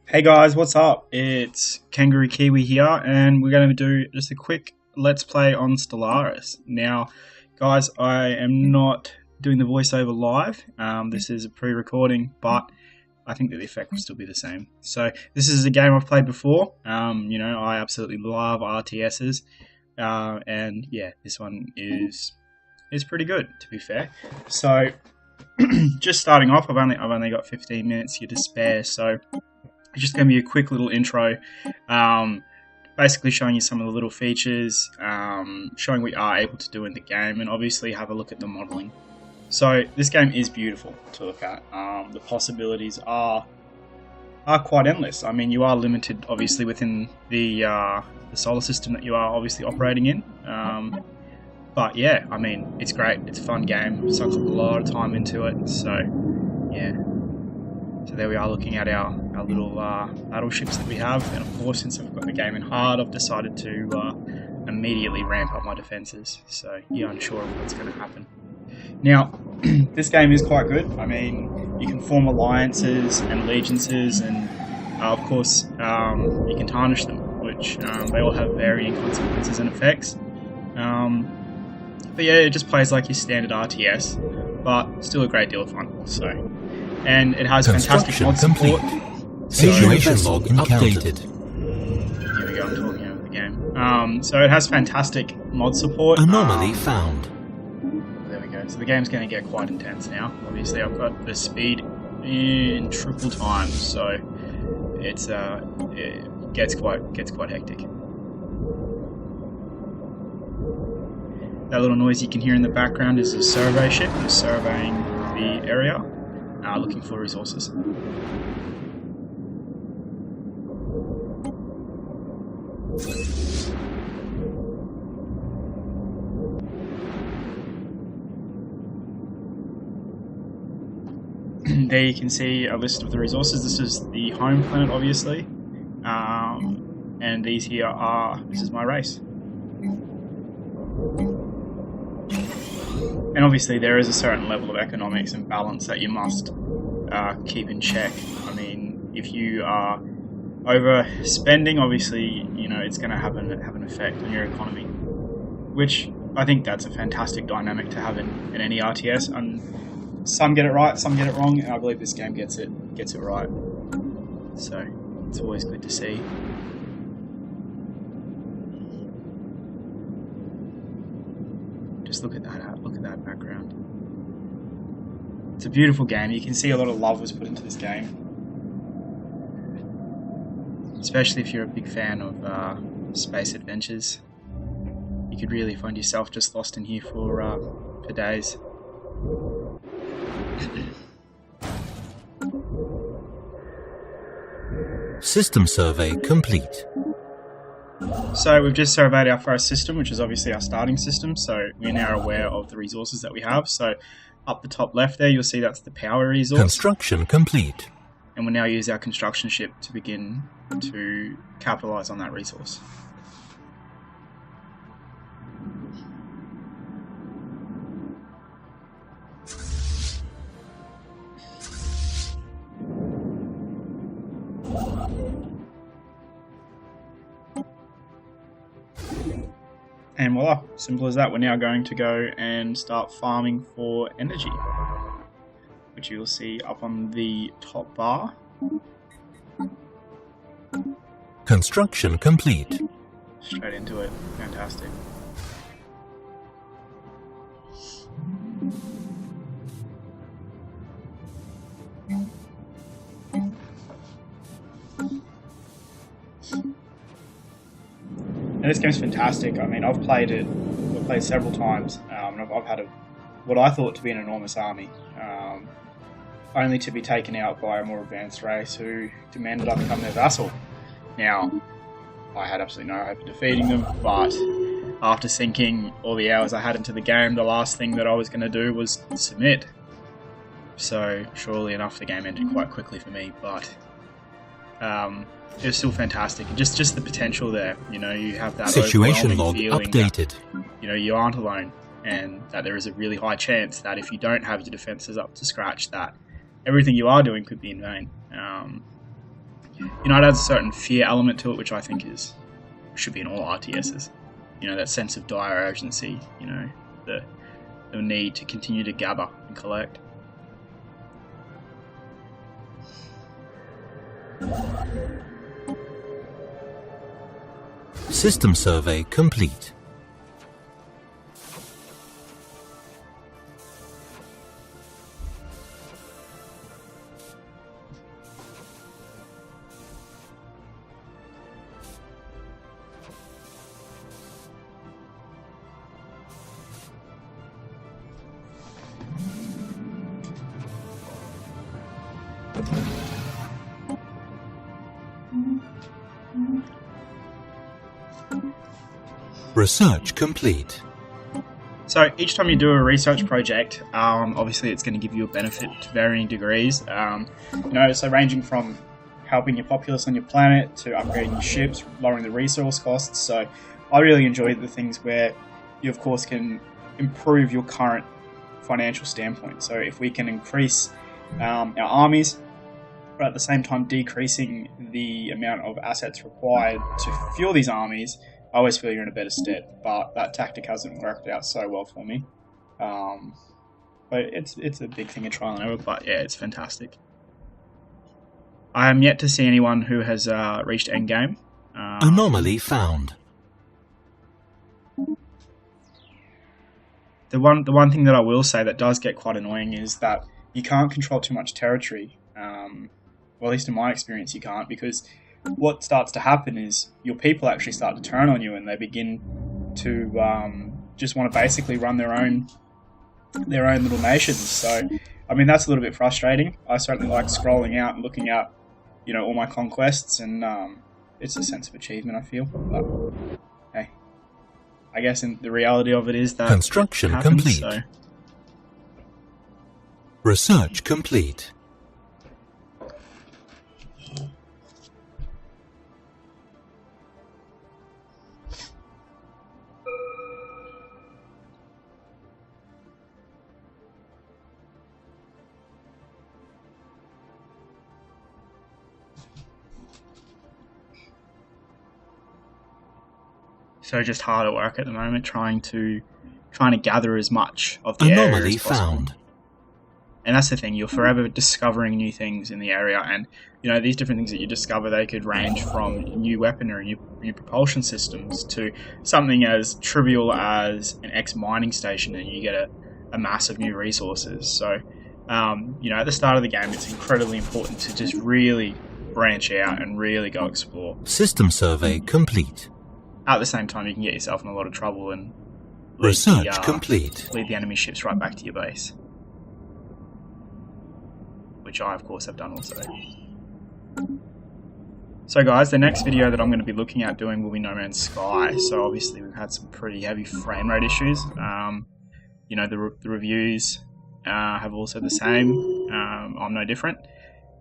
Hey guys, what's up? It's kangarookiwi here, and we're going to do just a quick let's play on Stellaris. Now, guys, I am not doing the voiceover live. This is a pre-recording, but I think that the effect will still be the same. So this is a game I've played before. I absolutely love RTSs, and yeah, this one is pretty good, to be fair. So just starting off, I've only got 15 minutes here to spare, so it's just going to be a quick little intro, basically showing you some of the little features, showing what you are able to do in the game, and obviously have a look at the modelling. So this game is beautiful to look at. The possibilities are quite endless. I mean, you are limited, obviously, within the solar system that you are obviously operating in. But yeah, I mean, it's great. It's a fun game. Sucks a lot of time into it. So yeah. So there we are, looking at our little battleships that we have, and of course, since I've got the game in hard, I've decided to immediately ramp up my defences, so you're unsure of what's going to happen. Now, this game is quite good. I mean, you can form alliances and allegiances, and of course, you can tarnish them, which they all have varying consequences and effects. But yeah, it just plays like your standard RTS, but still a great deal of fun. So. And it has fantastic mod support. Situation log updated. Here we go, I'm talking over the game. So it has fantastic mod support. Anomaly found. There we go. So the game's going to get quite intense now. Obviously, I've got the speed in triple time, so it gets quite hectic. That little noise you can hear in the background is a survey ship just surveying the area. Looking for resources. There you can see a list of the resources. This is the home planet, obviously, and these here this is my race. And obviously there is a certain level of economics and balance that you must keep in check. I mean, if you are overspending, obviously, it's going to have an effect on your economy, which I think that's a fantastic dynamic to have in any RTS. And some get it right, some get it wrong, and I believe this game gets it right. So it's always good to see. Just look at that background. It's a beautiful game. You can see a lot of love was put into this game, especially if you're a big fan of space adventures. You could really find yourself just lost in here for days. System survey complete. So we've just surveyed our first system, which is obviously our starting system, so we're now aware of the resources that we have. So up the top left there, you'll see that's the power resource. Construction complete. And we'll now use our construction ship to begin to capitalise on that resource. And voila, simple as that. We're now going to go and start farming for energy, which you'll see up on the top bar. Construction complete. Straight into it. Fantastic. And this game's fantastic. I mean, I've played several times, and I've had what I thought to be an enormous army, only to be taken out by a more advanced race who demanded I become their vassal. Now, I had absolutely no hope of defeating them, but after sinking all the hours I had into the game, the last thing that I was going to do was submit. So, surely enough, the game ended quite quickly for me, but it was still fantastic. Just the potential there. You have that situation log feeling updated. That, you aren't alone, and that there is a really high chance that if you don't have your defenses up to scratch, that everything you are doing could be in vain. it adds a certain fear element to it, which I think should be in all RTSs. That sense of dire urgency, the need to continue to gather and collect. System survey complete. Research complete. So each time you do a research project, obviously it's going to give you a benefit to varying degrees. So ranging from helping your populace on your planet to upgrading your ships, lowering the resource costs. So I really enjoy the things where you, of course, can improve your current financial standpoint. So if we can increase our armies, but at the same time decreasing the amount of assets required to fuel these armies, I always feel you're in a better stead. But that tactic hasn't worked out so well for me. But it's a big thing of trial and error, but yeah, it's fantastic. I am yet to see anyone who has reached endgame. Anomaly found. The one thing that I will say that does get quite annoying is that you can't control too much territory. Well, at least in my experience, you can't, because what starts to happen is your people actually start to turn on you, and they begin to just want to basically run their own little nations. So, I mean, that's a little bit frustrating. I certainly like scrolling out and looking at, all my conquests, and it's a sense of achievement, I feel. But hey, I guess the reality of it is that construction it happens, complete. So. Research complete. So just hard at work at the moment, trying to gather as much of the area Anomaly as possible. found. And that's the thing, you're forever discovering new things in the area, and these different things that you discover, they could range from new weaponry, new propulsion systems, to something as trivial as an mining station, and you get a mass of new resources. So, at the start of the game, it's incredibly important to just really branch out and really go explore. System survey complete. At the same time, you can get yourself in a lot of trouble and Research complete. lead the enemy ships right back to your base. Which I, of course, have done also. So guys, the next video that I'm going to be looking at doing will be No Man's Sky. So obviously we've had some pretty heavy frame rate issues. The reviews have also the same. I'm no different.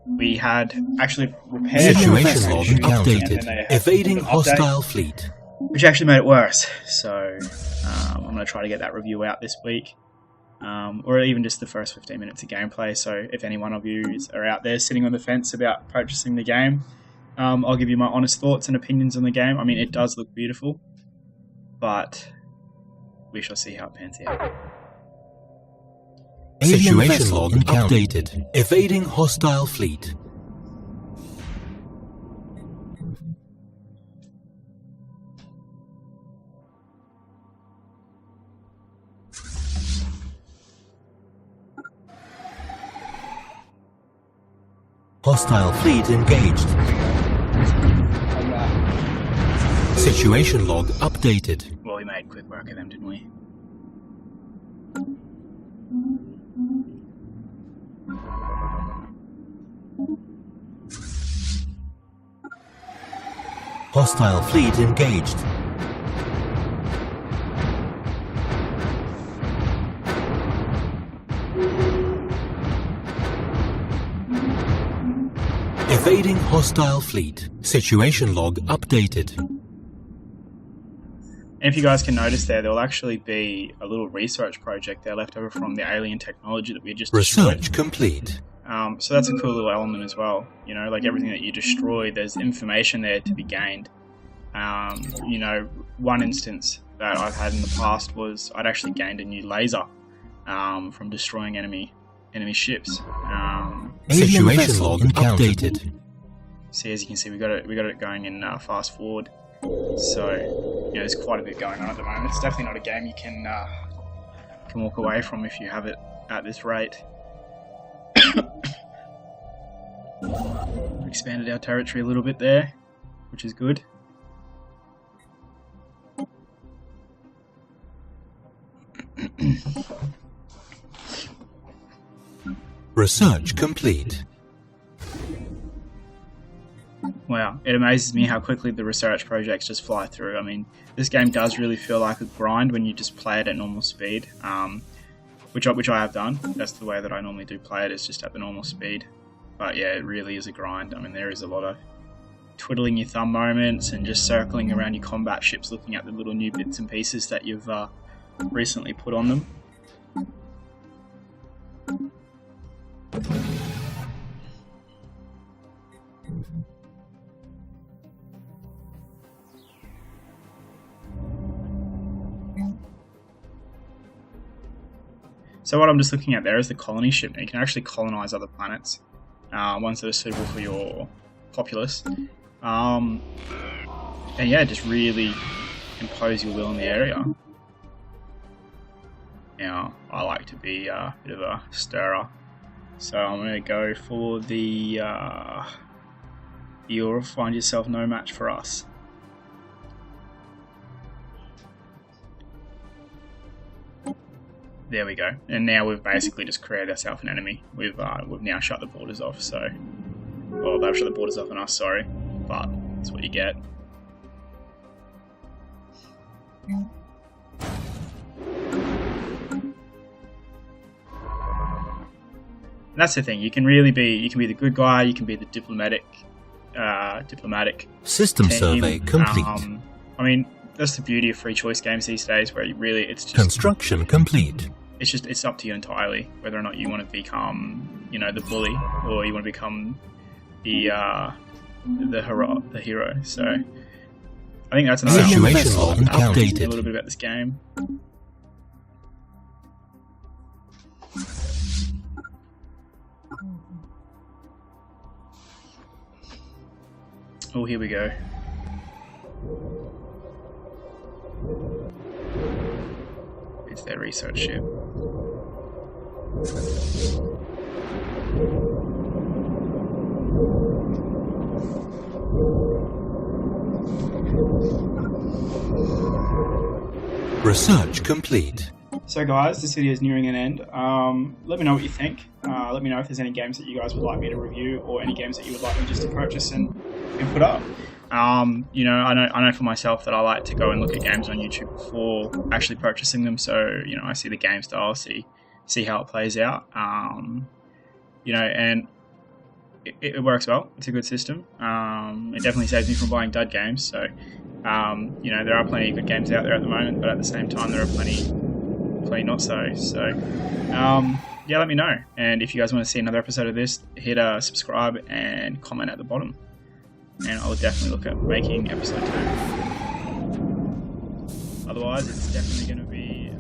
We had actually repaired Situation log updated. Evading hostile fleet. which actually made it worse. So I'm going to try to get that review out this week. Or even just the first 15 minutes of gameplay. So if any one of you are out there sitting on the fence about purchasing the game, I'll give you my honest thoughts and opinions on the game. I mean, it does look beautiful, but we shall see how it pans out. Situation log updated. Evading hostile fleet. Hostile fleet engaged. Situation log updated. Well, we made quick work of them, didn't we? Hostile fleet engaged. Evading hostile fleet. Situation log updated. And if you guys can notice there'll actually be a little research project there left over from the alien technology that we just destroyed. Research complete. So that's a cool little element as well. You know, like everything that you destroy, there's information there to be gained. You know, one instance that I've had in the past was I'd actually gained a new laser from destroying enemy ships. Situation log updated. See, as you can see, we got it going in fast forward. So, you know, there's quite a bit going on at the moment. It's definitely not a game you can walk away from if you have it at this rate. Expanded our territory a little bit there, which is good. Research complete. Wow, it amazes me how quickly the research projects just fly through. I mean, this game does really feel like a grind when you just play it at normal speed, which I have done. That's the way that I normally do play it, is just at the normal speed. But yeah, it really is a grind. I mean, there is a lot of twiddling your thumb moments and just circling around your combat ships, looking at the little new bits and pieces that you've recently put on them. So what I'm just looking at there is the colony ship. Now you can actually colonize other planets, ones that are suitable for your populace. And yeah, just really impose your will in the area. Now, I like to be a bit of a stirrer, so I'm going to go for the you'll find yourself no match for us. There we go. And now we've basically just created ourselves an enemy. We've now shut the borders off, so... Well, they've shut the borders off on us, sorry. But that's what you get. And that's the thing. You can really be... You can be the good guy, you can be the diplomatic System team. survey complete. I mean, that's the beauty of free choice games these days, where you really... It's just... Construction complete. It's up to you entirely whether or not you want to become, you know, the bully, or you want to become the hero. So I think that's another situation log updated. A little bit about this game. Oh, here we go. It's their research ship. Research complete. So guys, this video is nearing an end. Let me know what you think. Let me know if there's any games that you guys would like me to review, or any games that you would like me just to purchase and put up. You know, I know for myself that I like to go and look at games on YouTube before actually purchasing them. So, you know, I see the game style, see how it plays out. You know, and it works well. It's a good system. It definitely saves me from buying dud games. So, you know, there are plenty of good games out there at the moment, but at the same time, there are plenty not so. So, yeah, let me know. And if you guys want to see another episode of this, hit subscribe and comment at the bottom. And I'll definitely look at making episode 2. Otherwise, it's definitely going to be...